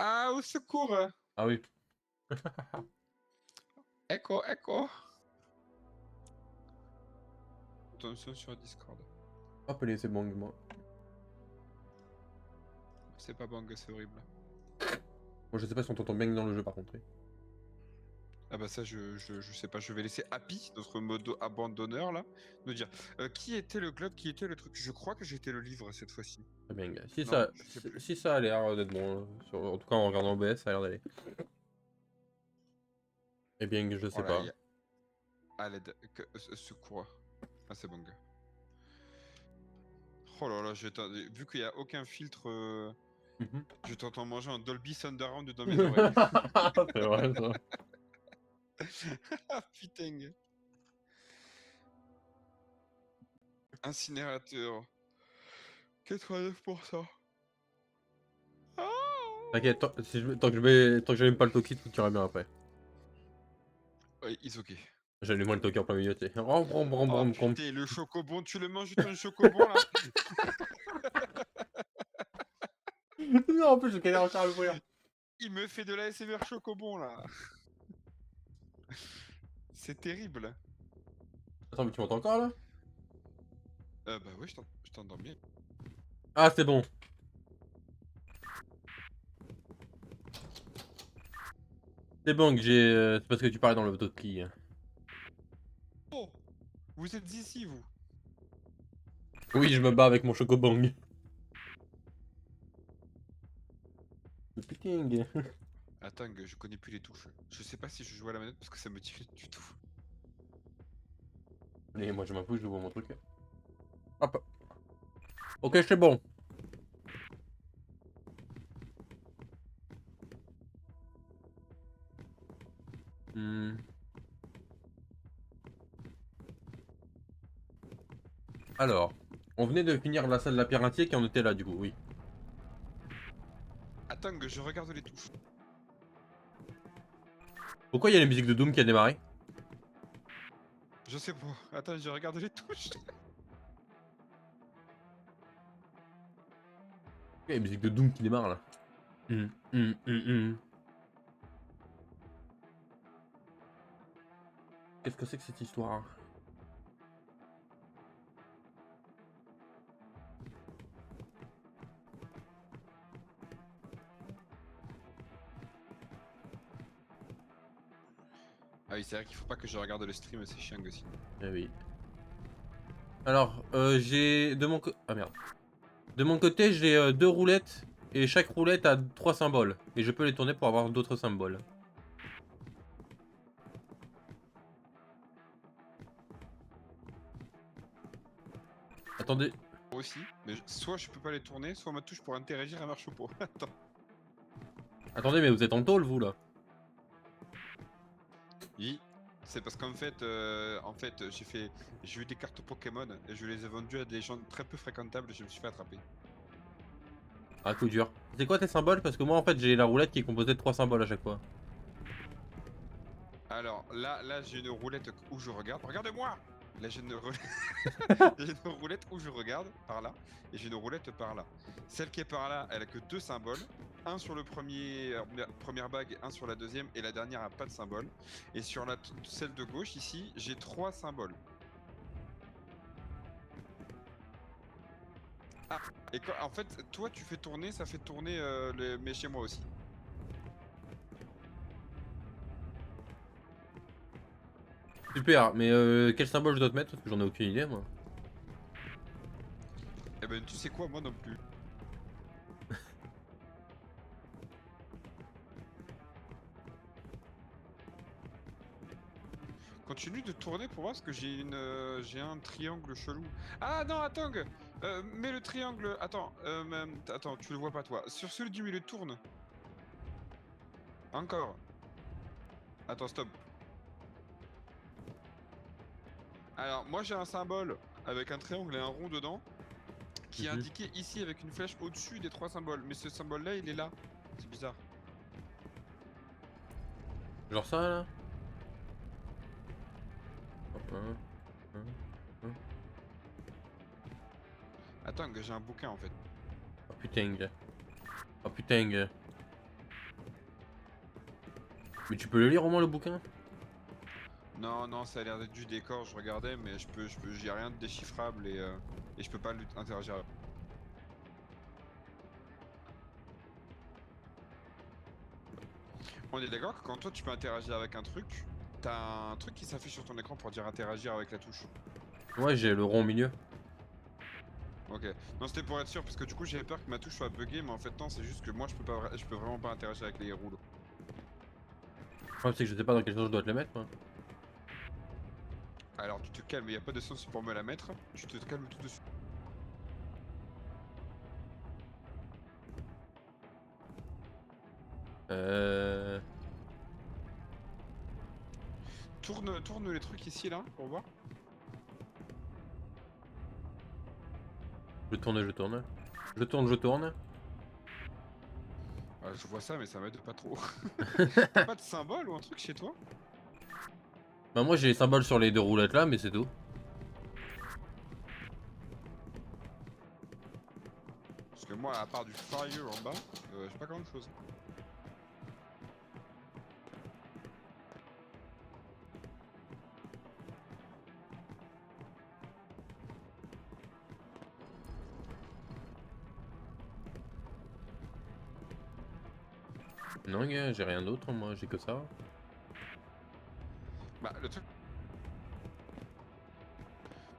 Ah, au secours! Ah oui. Echo, echo! Attention sur Discord. Hop, allez, c'est bon, moi. C'est pas bang, c'est horrible. Moi, je sais pas si on t'entend bien dans le jeu, par contre. Ah bah ça, je sais pas. Je vais laisser Happy, notre mode abandonneur, là, nous dire. Qui était le globe, qui était le truc? Je crois que j'étais le livre cette fois-ci. Très bien. Non, je sais plus. Si ça a l'air d'être bon, en tout cas en regardant OBS, ça a l'air d'aller. Eh bien, je sais Oh là, pas. il y a... À l'aide. Secours. Ah, c'est bang. Oh là là, vu qu'il n'y a aucun filtre, Mhm. je t'entends manger un Dolby Surround dans mes oreilles. C'est vrai, ça. Ah putain. Incinérateur. 89%. Ah T'inquiète, tant que j'allume pas le Toki, tout ira bien après. ouais, it's ok. J'allume moi le Toki en plein milieu, tu sais. Rom, rom, rom, Oh rom, rom. putain, le chocobon, tu le manges ton chocobon là? Non, en plus, je galère encore à l'ouvrir. Il me fait de la l'ASMR chocobon là. C'est terrible. Attends, mais tu m'entends encore là? Bah ouais, je t'entends bien. Ah, c'est bon. C'est bon que j'ai. C'est parce que tu parlais dans le Toki. Oh, vous êtes ici vous? Oui, je me bats avec mon Chocobang. Putain. Attends, je connais plus les touches. Je sais pas si je joue à la manette parce que ça me tire du tout. Allez, moi je m'impose, j'ouvre mon truc. Hop. Ok, c'est bon. Hmm. Alors, on venait de finir la salle labyrinthique et on était là du coup, oui. Attends, je regarde les touches. Pourquoi il y a la musique de Doom qui a démarré? Je sais pas. Attends, je regarde les touches. Il y a la musique de Doom qui démarre là. Hmm. Qu'est-ce que c'est que cette histoire? Ah oui, c'est vrai qu'il faut pas que je regarde le stream, c'est chiant aussi. Eh oui. Alors, j'ai de mon Ah merde. De mon côté, j'ai deux roulettes et chaque roulette a trois symboles. Et je peux les tourner pour avoir d'autres symboles. Attendez. Moi aussi, mais soit je peux pas les tourner, soit ma touche pour interagir à marche au pot. Attends. Attendez, mais vous êtes en tôle vous là? Oui, c'est parce qu'en fait, j'ai eu des cartes Pokémon et je les ai vendues à des gens très peu fréquentables et je me suis fait attraper. Ah, coup dur. C'est quoi tes symboles? Parce que moi en fait j'ai la roulette qui est composée de trois symboles à chaque fois. Alors là j'ai une roulette où je regarde. Regardez-moi! Là j'ai une roulette... j'ai une roulette où je regarde par là et j'ai une roulette par là. Celle qui est par là, elle a que deux symboles. Un sur le première bague, un sur la deuxième et la dernière a pas de symbole. Et sur celle de gauche ici, j'ai trois symboles. Ah, et en fait, toi tu fais tourner, ça fait tourner mais chez moi aussi. Super, mais quel symbole je dois te mettre? Parce que j'en ai aucune idée moi. Eh ben tu sais quoi, moi non plus. Continue de tourner pour voir parce que j'ai un triangle chelou. Ah non, attends, mets le triangle. Attends, attends, tu le vois pas toi. Sur celui du milieu, tourne. Encore. Attends, stop. Alors, moi j'ai un symbole avec un triangle et un rond dedans qui est indiqué ici avec une flèche au-dessus des trois symboles. Mais ce symbole-là, il est là. C'est bizarre. Genre ça là? Hop, un, un. Attends, j'ai un bouquin en fait. Oh putain. Oh putain. Mais tu peux le lire au moins le bouquin? Non, non, ça a l'air d'être du décor, je regardais, mais j'ai rien de déchiffrable et je peux pas interagir avec. On est d'accord que quand toi tu peux interagir avec un truc, t'as un truc qui s'affiche sur ton écran pour dire interagir avec la touche. Ouais, j'ai le rond au milieu. Ok. Non, c'était pour être sûr, parce que du coup j'avais peur que ma touche soit buggée, mais en fait non, c'est juste que moi je peux vraiment pas interagir avec les rouleaux. Le problème c'est que je sais pas dans quel sens je dois te le mettre moi. Alors tu te calmes, il n'y a pas de sens pour me la mettre, tu te calmes tout de suite. Euh... Tourne les trucs ici là, pour voir. Je tourne, je tourne. Je tourne, je tourne. Ah, je vois ça, mais ça m'aide pas trop. T'as pas de symbole ou un truc chez toi? Bah moi j'ai les symboles sur les deux roulettes là, mais c'est tout. Parce que moi, à part du fire en bas, j'ai pas grand chose. Non gars, j'ai rien d'autre moi, j'ai que ça. Bah, le truc.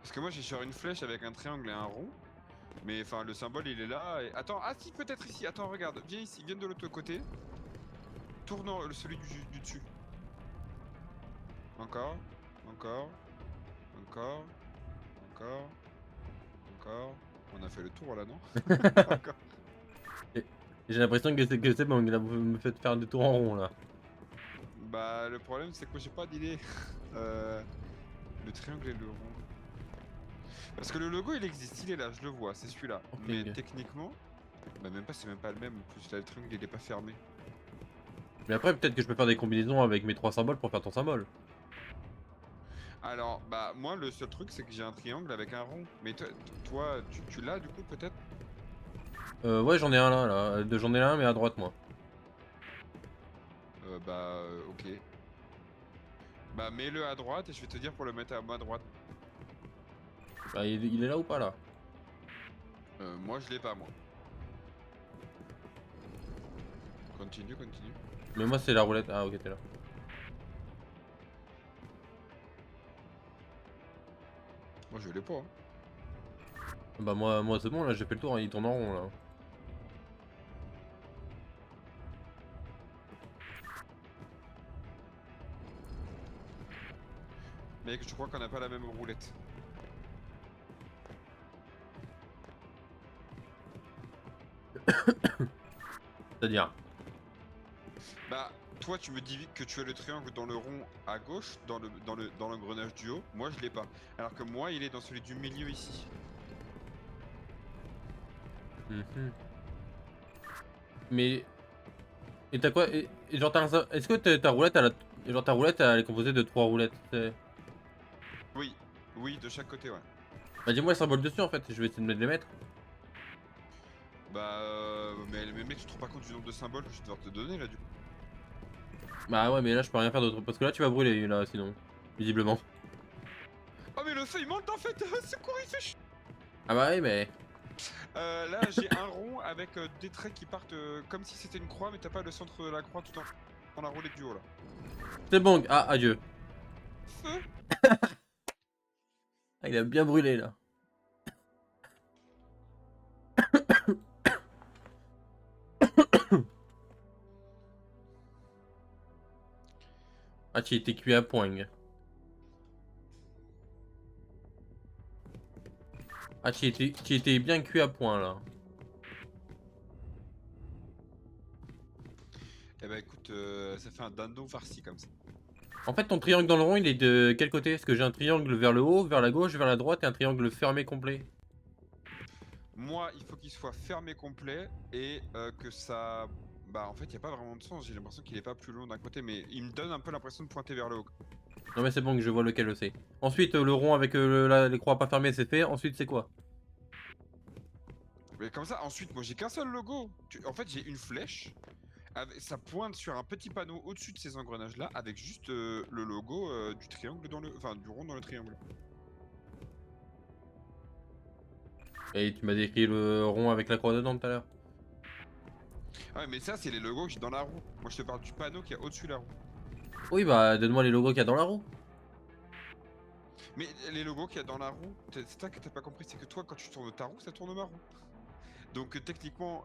Parce que moi, j'ai sur une flèche avec un triangle et un rond. Mais enfin, le symbole il est là. Et... Attends, ah si, peut-être ici. Attends, regarde, viens ici, viens de l'autre côté. Tourne celui du dessus. Encore, encore, encore, encore, encore. On a fait le tour là, non? Encore. J'ai l'impression que c'est bon, là vous me faites faire des tours en rond là. Bah, le problème c'est que moi j'ai pas d'idée. Le triangle et le rond. Parce que le logo il existe, il est là, je le vois, c'est celui-là. Ok, Mais gars. techniquement, bah même pas, c'est même pas le même. En plus, là, le triangle il est pas fermé. Mais après peut-être que je peux faire des combinaisons avec mes trois symboles pour faire ton symbole. Alors, bah moi le seul truc c'est que j'ai un triangle avec un rond. Mais toi tu l'as du coup peut-être? Ouais j'en ai un là, j'en ai un mais à droite moi. Ok. Bah mets-le à droite et je vais te dire pour le mettre à ma droite. Bah il est là ou pas là? Moi je l'ai pas moi. Continue, continue. Mais moi c'est la roulette, ah ok t'es là. Moi je l'ai pas. Hein. Bah moi c'est bon là, j'ai fait le tour, hein, il tourne en rond là. Mec, je crois qu'on n'a pas la même roulette. C'est-à-dire? Bah, toi tu me dis que tu as le triangle dans le rond à gauche, dans l'engrenage du haut. Moi je l'ai pas. Alors que moi il est dans celui du milieu ici. Mhm. Mais... Et t'as quoi et genre est-ce que ta roulette, genre ta roulette elle est composée de trois roulettes? Oui, oui, de chaque côté, ouais. Bah dis-moi le symbole dessus en fait, je vais essayer de les mettre. Bah, mais mec, tu te rends pas compte du nombre de symboles que je vais devoir te donner là du coup. Bah ouais mais là je peux rien faire d'autre, parce que là tu vas brûler là sinon, visiblement. Oh mais le feu il monte en fait. Secours, il fait Ah bah oui mais... là j'ai un rond avec des traits qui partent comme si c'était une croix, mais t'as pas le centre de la croix tout en la roulette du haut là. C'est bon, ah adieu. Feu. Ah, il a bien brûlé là. Ah tu étais cuit à point gars. Ah tu étais bien cuit à point là. Eh bah écoute, ça fait un dindon farci comme ça. En fait ton triangle dans le rond il est de quel côté? Parce que j'ai un triangle vers le haut, vers la gauche, vers la droite et un triangle fermé complet. Moi, il faut qu'il soit fermé complet et que ça... Bah en fait, il n'y a pas vraiment de sens, j'ai l'impression qu'il est pas plus long d'un côté, mais il me donne un peu l'impression de pointer vers le haut. Non mais c'est bon que je vois lequel c'est. Ensuite le rond avec les croix pas fermées c'est fait, ensuite c'est quoi? Mais comme ça, ensuite, moi j'ai qu'un seul logo. En fait, j'ai une flèche Ça pointe sur un petit panneau au-dessus de ces engrenages-là, avec juste le logo du triangle dans le... Enfin, du rond dans le triangle. Et tu m'as décrit le rond avec la croix dedans tout à l'heure. Ah ouais, mais ça, c'est les logos que j'ai dans la roue. Moi, je te parle du panneau qui est au-dessus de la roue. Oui, bah donne-moi les logos qu'il y a dans la roue. Mais les logos qu'il y a dans la roue, c'est ça que t'as pas compris, c'est que toi, quand tu tournes ta roue, ça tourne ma roue. Donc techniquement,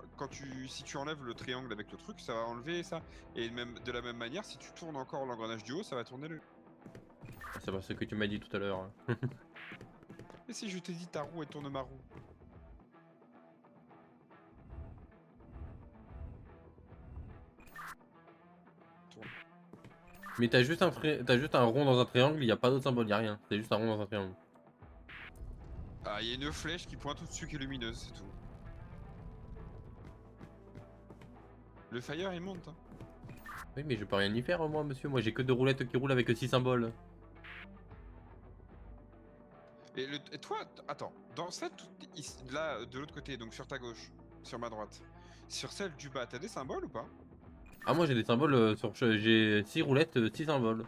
si tu enlèves le triangle avec le truc, ça va enlever ça. Et même de la même manière, si tu tournes encore l'engrenage du haut, ça va tourner le... C'est pas ce que tu m'as dit tout à l'heure. Et si je t'ai dit ta roue, elle tourne ma roue. Tourne. Mais t'as juste un rond dans un triangle, il y a pas d'autre symbole, y a rien. C'est juste un rond dans un triangle. Ah, il y a une flèche qui pointe au-dessus qui est lumineuse, c'est tout. Le fire, il monte, hein. Oui, mais je peux rien y faire, moi, monsieur. Moi, j'ai que 2 roulettes qui roulent avec 6 symboles. Et toi, attends, dans celle là, de l'autre côté, donc sur ta gauche, sur ma droite, sur celle du bas, t'as des symboles ou pas? Ah, moi, j'ai des symboles j'ai 6 roulettes, 6 symboles.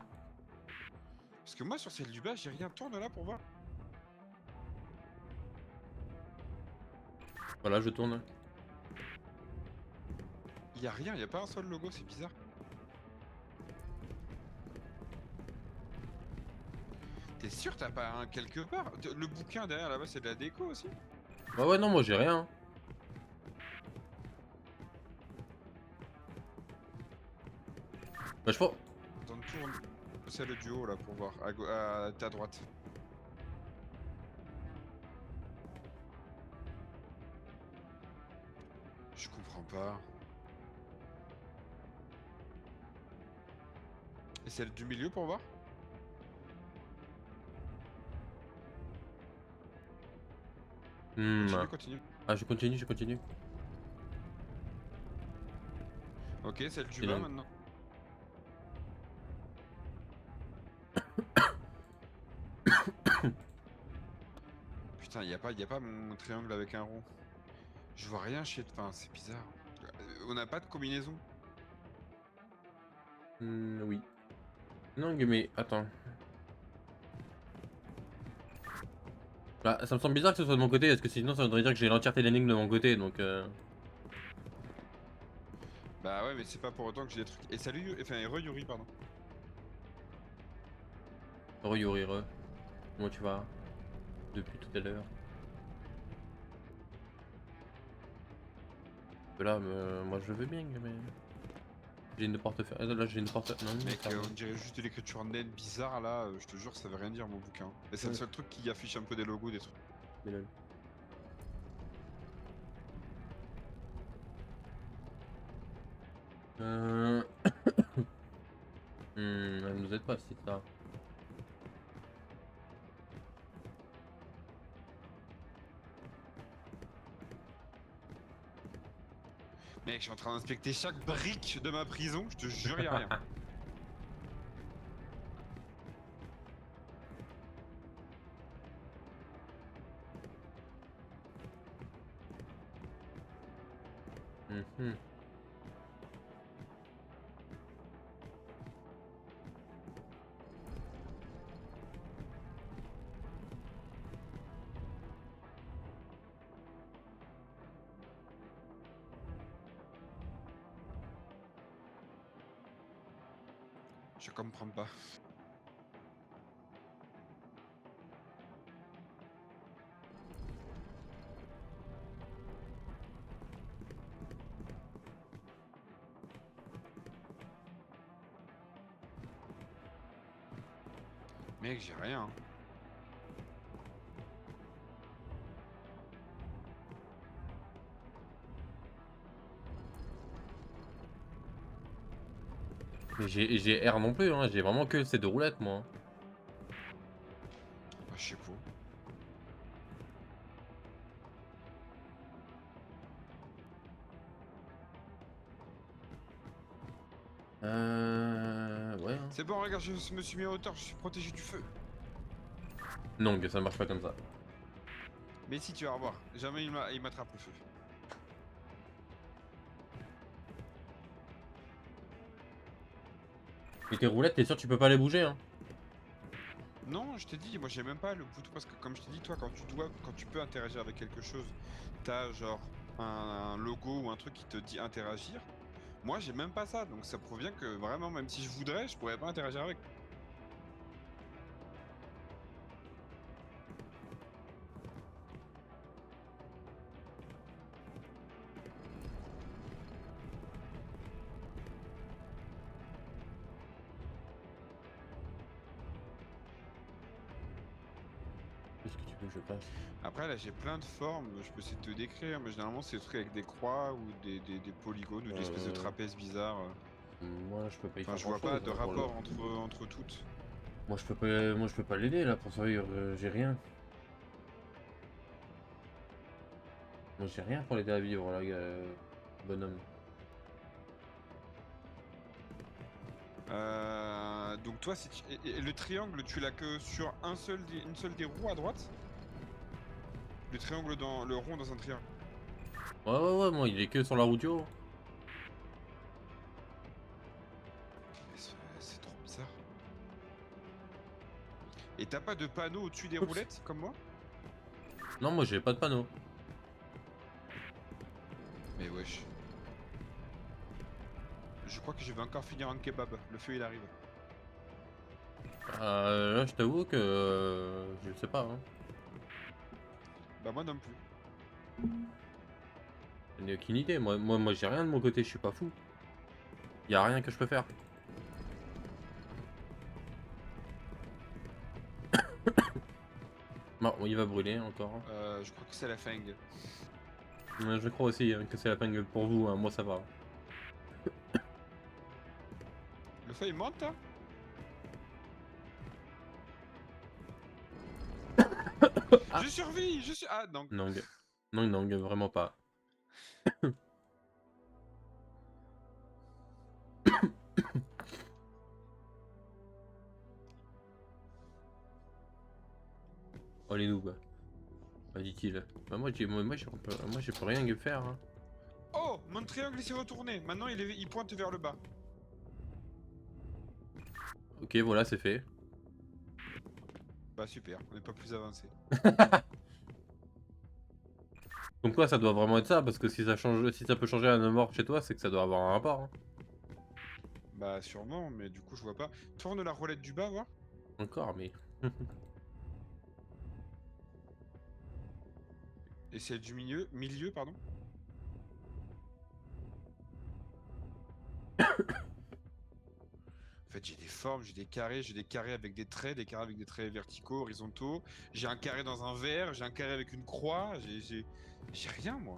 Parce que moi, sur celle du bas, j'ai rien. Tourne là pour voir. Voilà, je tourne. Il y a rien, il y a pas un seul logo, c'est bizarre. T'es sûr t'as pas un quelque part? Le bouquin derrière là-bas, c'est de la déco aussi? Bah ouais, non, moi, j'ai rien. Bah, je pense... Attends, tourne celle du haut là pour voir, à ta droite. Je comprends pas. Et celle du milieu pour voir? Continue, continue. Ah, je continue, je continue. Ok, celle du Et bas donc... maintenant. Putain, y a pas mon triangle avec un rond. Je vois rien chez... Enfin, c'est bizarre. On n'a pas de combinaison. Oui. Non, mais attends. Bah, ça me semble bizarre que ce soit de mon côté, parce que sinon ça voudrait dire que j'ai l'entièreté de l'énigme de mon côté, donc Bah ouais, mais c'est pas pour autant que j'ai des trucs. Et salut, enfin, et Yuri, pardon. Re Yuri, re. Comment tu vas? Depuis tout à l'heure. Là, moi je veux bien, mais... J'ai une portefeuille. Là, j'ai une portefeuille. Non, Mec, ça va. on dirait juste de l'écriture naine bizarre là, je te jure, ça veut rien dire mon bouquin. Et c'est le Ouais. seul truc qui affiche un peu des logos, des trucs. Mais lol. Euh... elle nous aide pas, c'est ça. Mec, je suis en train d'inspecter chaque brique de ma prison, je te jure, y'a rien. Mhm. Je comprends pas. Mec, j'ai rien. Mais j'ai R non plus, hein. J'ai vraiment que ces 2 roulettes, moi. Bah, je sais pas. Ouais. Hein. C'est bon, regarde, je me suis mis à hauteur, je suis protégé du feu. Non, que ça marche pas comme ça. Mais si, tu vas revoir, jamais il m'attrape le feu. Et tes roulettes, t'es sûr que tu peux pas les bouger, hein? Non, je t'ai dit, moi j'ai même pas le bouton parce que comme je t'ai dit, toi quand tu peux interagir avec quelque chose, t'as genre un logo ou un truc qui te dit interagir. Moi j'ai même pas ça, donc ça prouve bien que vraiment même si je voudrais, je pourrais pas interagir avec. Qu'est-ce que tu veux que je fasse? Après là j'ai plein de formes, je peux essayer de te décrire, mais généralement c'est des trucs avec des croix ou des polygones ou des espèces de Euh... trapèzes bizarres. Moi, je peux pas y Enfin faire je grand vois pas chose, de hein, pour le... rapport entre toutes. Moi, je peux pas l'aider là pour survivre. J'ai rien. Moi, j'ai rien pour l'aider à vivre là, bonhomme. Donc toi et le triangle tu l'as que sur une seule des roues à droite? Le triangle dans le rond dans un triangle. Ouais, moi, il est que sur la route du haut. Mais c'est trop bizarre. Et t'as pas de panneau au-dessus des Oups. roulettes comme moi? Non, moi, j'ai pas de panneau. Mais wesh. Je crois que je vais encore finir un kebab. Le feu il arrive. Là, je t'avoue que je sais pas. Hein. Bah moi non plus. Je n'ai aucune idée. Moi, j'ai rien de mon côté. Je suis pas fou. Y a rien que je peux faire. Bon, il va brûler encore. Je crois que c'est la feng. Je crois aussi hein, que c'est la peine pour vous. Hein. Moi, ça va. Le feu il monte hein? Ah. Je survis. Je suis. Ah non. Non, vraiment pas. Oh les noobs, dit-il. Bah moi, je peux rien faire. Hein. Oh, mon triangle il s'est retourné. Maintenant il pointe vers le bas. Ok, voilà, c'est fait. Bah super, on n'est pas plus avancé. Comme quoi, ça doit vraiment être ça, parce que si ça change, si ça peut changer à nos morts chez toi, c'est que ça doit avoir un rapport. Hein. Bah sûrement, mais du coup je vois pas. Tourne la roulette du bas, voir. Encore, mais. Et celle du milieu, pardon. En fait, j'ai des formes, j'ai des carrés avec des traits, des carrés avec des traits verticaux, horizontaux. J'ai un carré dans un verre, j'ai un carré avec une croix, j'ai rien moi.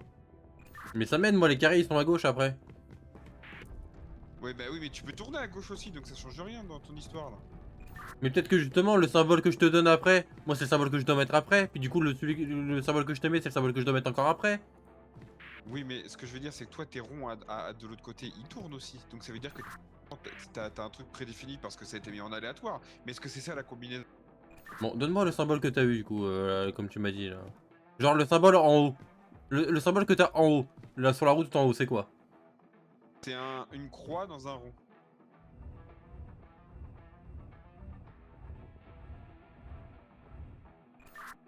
Mais ça mène, moi, les carrés, ils sont à gauche après. Ouais, bah oui, mais tu peux tourner à gauche aussi, donc ça change rien dans ton histoire là. Mais peut-être que justement, le symbole que je te donne après, moi, c'est le symbole que je dois mettre après. Puis du coup, le symbole que je te mets, c'est le symbole que je dois mettre encore après. Oui, mais ce que je veux dire, c'est que toi, tes ronds de l'autre côté, ils tournent aussi. Donc ça veut dire que t'as un truc prédéfini parce que ça a été mis en aléatoire. Mais est-ce que c'est ça la combinaison? Bon, donne-moi le symbole que t'as eu, du coup, comme tu m'as dit, là. Genre, le symbole en haut. Le symbole que t'as en haut. Là, sur la route, tout en haut, c'est quoi? C'est une croix dans un rond.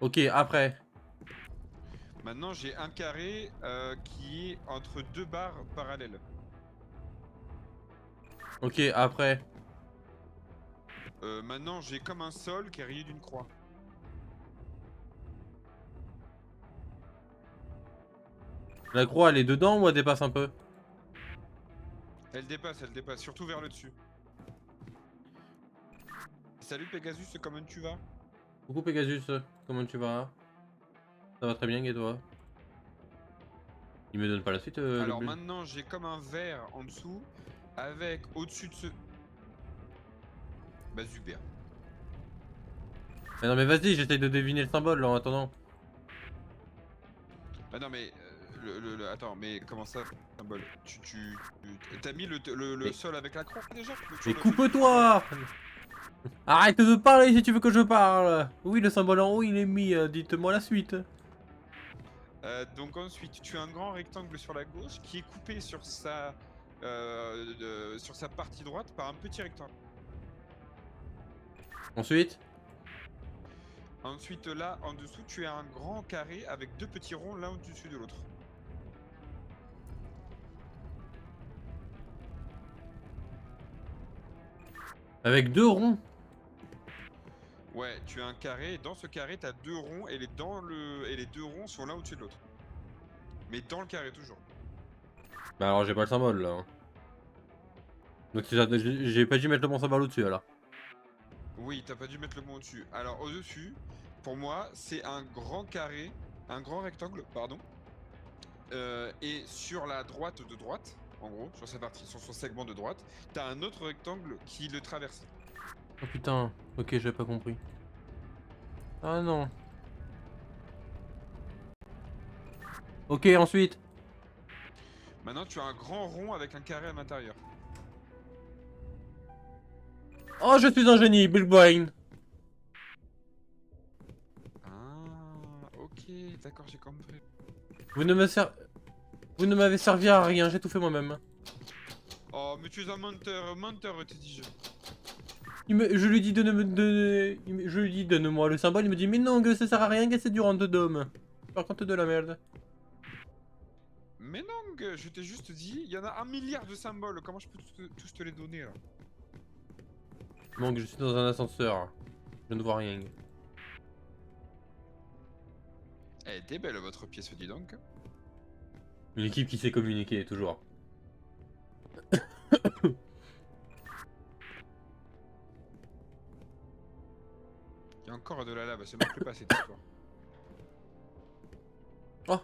Ok, après. Maintenant, j'ai un carré qui est entre deux barres parallèles. Ok, après. Maintenant, j'ai comme un sol qui est rayé d'une croix. La croix, elle est dedans ou elle dépasse un peu? Elle dépasse, surtout vers le dessus. Salut Pegasus, comment tu vas? Coucou Pegasus, comment tu vas? Ça va très bien, et toi? Il me donne pas la suite, le Alors bleu. maintenant, j'ai comme un verre en dessous, avec au-dessus de ce... Bah super. Mais non, mais vas-y, j'essaye de deviner le symbole là en attendant. Ah non mais... attends, mais comment ça, symbole? T'as mis le Mais, sol avec la croix déjà? mais Sur le symbole? coupe-toi! Arrête de parler si tu veux que je parle! Oui, le symbole en haut il est mis, dites-moi la suite. Donc ensuite, tu as un grand rectangle sur la gauche qui est coupé sur sa partie droite par un petit rectangle. Ensuite. Ensuite, là, en dessous, tu as un grand carré avec 2 petits ronds l'un au-dessus de l'autre. Avec 2 ronds. Ouais, tu as un carré, et dans ce carré, tu as 2 ronds, et les 2 ronds sont l'un au-dessus de l'autre. Mais dans le carré, toujours. Bah alors j'ai pas le symbole là. Hein. Donc j'ai pas dû mettre le bon symbole au-dessus là. Oui, t'as pas dû mettre le bon au-dessus. Alors, au-dessus, pour moi, c'est un grand carré, un grand rectangle, pardon. Et sur la droite de droite, en gros, sur sa partie, sur son segment de droite, t'as un autre rectangle qui le traverse. Oh putain, ok, j'avais pas compris. Ah non. Ok, ensuite. Maintenant, tu as un grand rond avec un carré à l'intérieur. Oh, je suis un génie, Big Brain. Ah, ok, d'accord, j'ai compris. Vous ne m'avez servi à rien, j'ai tout fait moi-même. Oh, mais tu es un menteur, menteur, t'es dit je. Je lui dis je lui dis donne-moi le symbole, il me dit mais non que ça sert à rien, que c'est du random. Par contre de la merde. Mais non, je t'ai juste dit, il y en a 1 milliard de symboles, comment je peux tous te les donner là? Donc je suis dans un ascenseur. Je ne vois rien. Elle était belle votre pièce, dis donc. Une équipe qui sait communiquer, toujours. Il y a encore de la lave, c'est même plus pas cette histoire. Oh,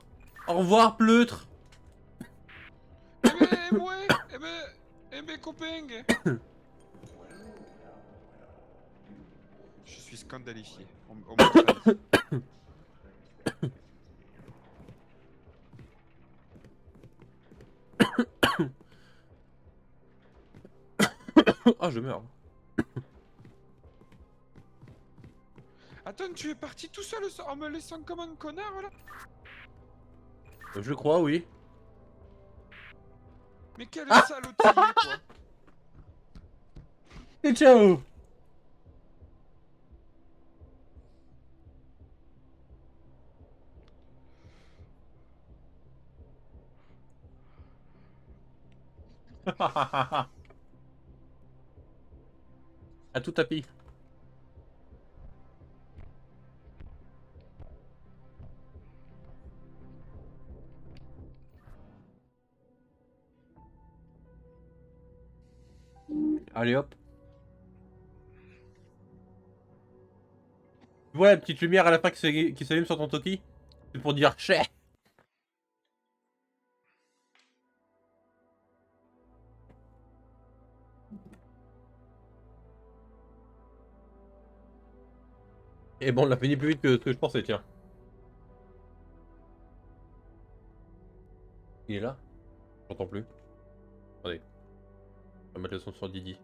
au revoir pleutre. Ouais, eh ben copain. Je suis scandalifié. Au moins, Ah je meurs. Attends, tu es parti tout seul en me laissant comme un connard là? Je crois oui. Mais quel salotier quoi! Et ciao. À tout tapis. Allez hop. Tu vois la petite lumière à la fin qui s'allume sur ton Toki? C'est pour dire chais. Et bon, on l'a fini plus vite que ce que je pensais, tiens. Il est là? J'entends plus. Attendez. On va mettre le son sur Didi.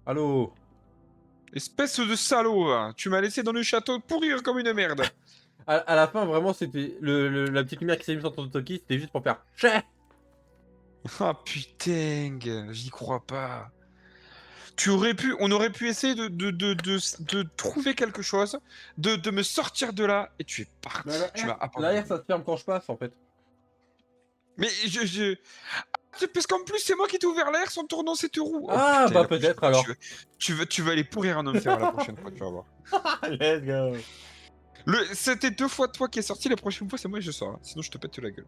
Allô? Espèce de salaud, hein. Tu m'as laissé dans le château pourrir comme une merde. À la fin, vraiment, c'était la petite lumière qui s'allume sur ton Toki, c'était juste pour faire chais. Ah putain, j'y crois pas. On aurait pu essayer de trouver quelque chose, de me sortir de là, et tu es parti. Tu m'as abandonné. L'arrière, ça se ferme quand je passe, en fait. Mais parce qu'en plus, c'est moi qui t'ai ouvert l'air sans tournant cette roue. Oh Ah, putain, bah la prochaine peut-être fois, alors. tu vas aller pourrir en enfer la prochaine fois, tu vas voir. Let's go. C'était 2 fois toi qui es sorti, la prochaine fois, c'est moi et je sors. Hein. Sinon, je te pète la gueule.